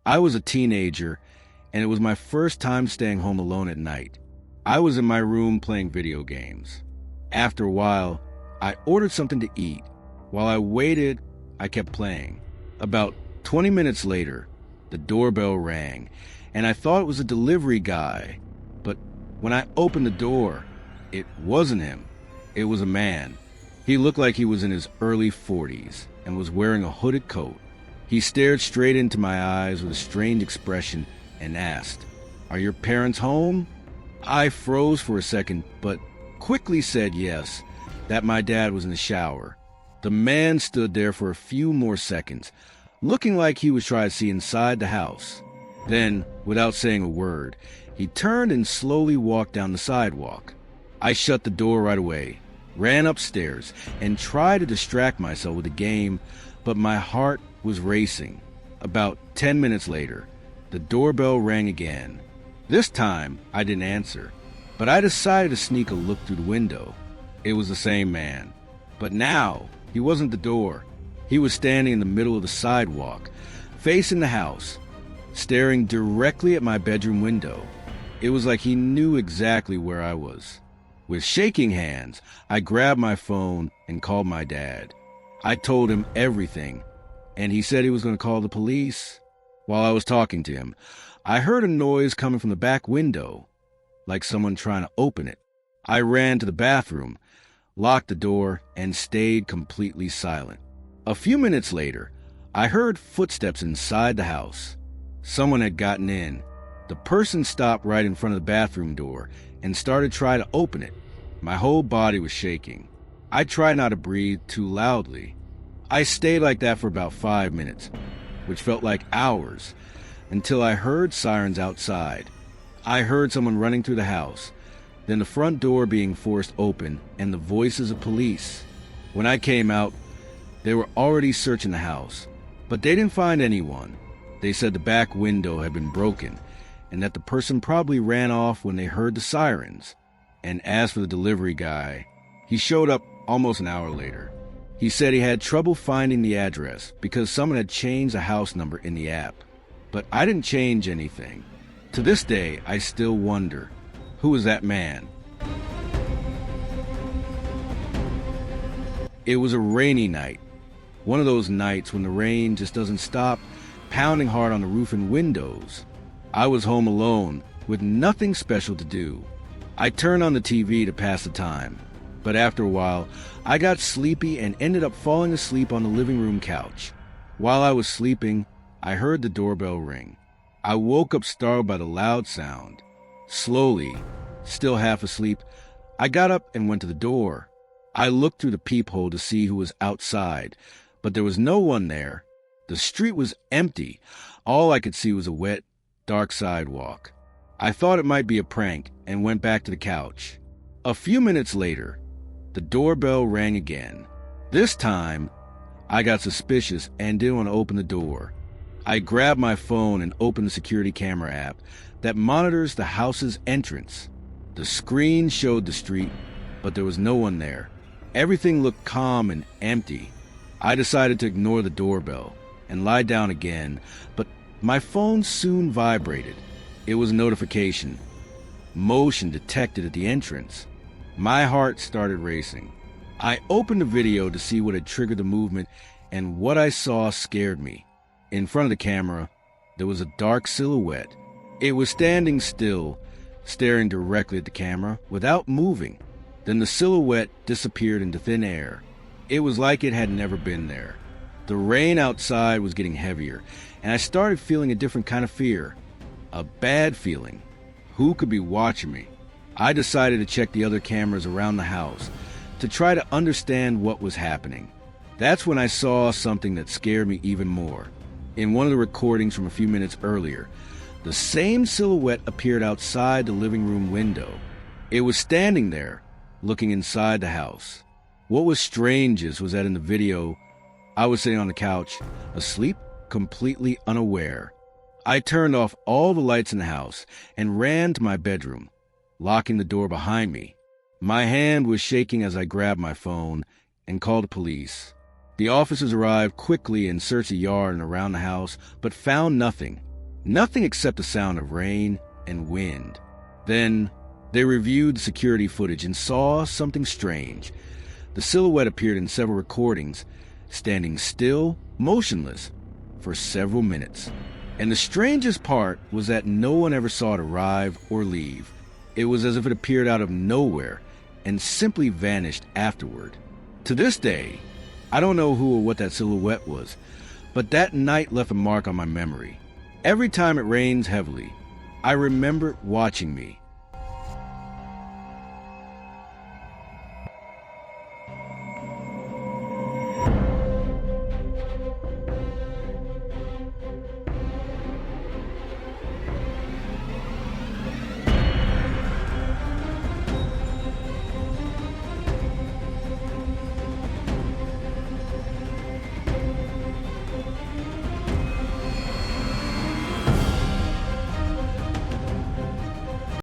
I was a teenager, and it was my first time staying home alone at night. I was in my room playing video games. After a while, I ordered something to eat. While I waited, I kept playing. About 20 minutes later, the doorbell rang, and I thought it was a delivery guy. But when I opened the door, it wasn't him. It was a man. He looked like he was in his early 40s and was wearing a hooded coat. He stared straight into my eyes with a strange expression and asked, "Are your parents home?" I froze for a second, but quickly said yes, that my dad was in the shower. The man stood there for a few more seconds, looking like he was trying to see inside the house. Then, without saying a word, he turned and slowly walked down the sidewalk. I shut the door right away, ran upstairs, and tried to distract myself with a game, but my heart was racing. About 10 minutes later, the doorbell rang again. This time, I didn't answer, but I decided to sneak a look through the window. It was the same man, but now he wasn't at the door. He was standing in the middle of the sidewalk, facing the house, staring directly at my bedroom window. It was like he knew exactly where I was. With shaking hands, I grabbed my phone and called my dad. I told him everything, and he said he was going to call the police. While I was talking to him, I heard a noise coming from the back window, like someone trying to open it. I ran to the bathroom, locked the door, and stayed completely silent. A few minutes later, I heard footsteps inside the house. Someone had gotten in. The person stopped right in front of the bathroom door and started trying to open it. My whole body was shaking. I tried not to breathe too loudly. I stayed like that for about 5 minutes, which felt like hours, until I heard sirens outside. I heard someone running through the house, then the front door being forced open, and the voices of police. When I came out, they were already searching the house, but they didn't find anyone. They said the back window had been broken, and that the person probably ran off when they heard the sirens. And as for the delivery guy, he showed up almost an hour later. He said he had trouble finding the address because someone had changed the house number in the app. But I didn't change anything. To this day, I still wonder, who was that man? It was a rainy night. One of those nights when the rain just doesn't stop pounding hard on the roof and windows. I was home alone with nothing special to do. I turned on the TV to pass the time, but after a while, I got sleepy and ended up falling asleep on the living room couch. While I was sleeping, I heard the doorbell ring. I woke up startled by the loud sound. Slowly, still half asleep, I got up and went to the door. I looked through the peephole to see who was outside, but there was no one there. The street was empty. All I could see was a wet, dark sidewalk. I thought it might be a prank and went back to the couch. A few minutes later, the doorbell rang again. This time, I got suspicious and didn't want to open the door. I grabbed my phone and opened the security camera app that monitors the house's entrance. The screen showed the street, but there was no one there. Everything looked calm and empty. I decided to ignore the doorbell and lie down again, but my phone soon vibrated. It was a notification. Motion detected at the entrance. My heart started racing. I opened the video to see what had triggered the movement, and what I saw scared me. In front of the camera, there was a dark silhouette. It was standing still, staring directly at the camera without moving. Then the silhouette disappeared into thin air. It was like it had never been there. The rain outside was getting heavier, and I started feeling a different kind of fear. A bad feeling. Who could be watching me? I decided to check the other cameras around the house to try to understand what was happening. That's when I saw something that scared me even more. In one of the recordings from a few minutes earlier, the same silhouette appeared outside the living room window. It was standing there, looking inside the house. What was strangest was that in the video, I was sitting on the couch, asleep, completely unaware. I turned off all the lights in the house and ran to my bedroom, locking the door behind me. My hand was shaking as I grabbed my phone and called the police. The officers arrived quickly and searched the yard and around the house, but found nothing. Nothing except the sound of rain and wind. Then they reviewed the security footage and saw something strange. The silhouette appeared in several recordings, standing still, motionless, for several minutes. And the strangest part was that no one ever saw it arrive or leave. It was as if it appeared out of nowhere and simply vanished afterward. To this day, I don't know who or what that silhouette was, but that night left a mark on my memory. Every time it rains heavily, I remember it watching me,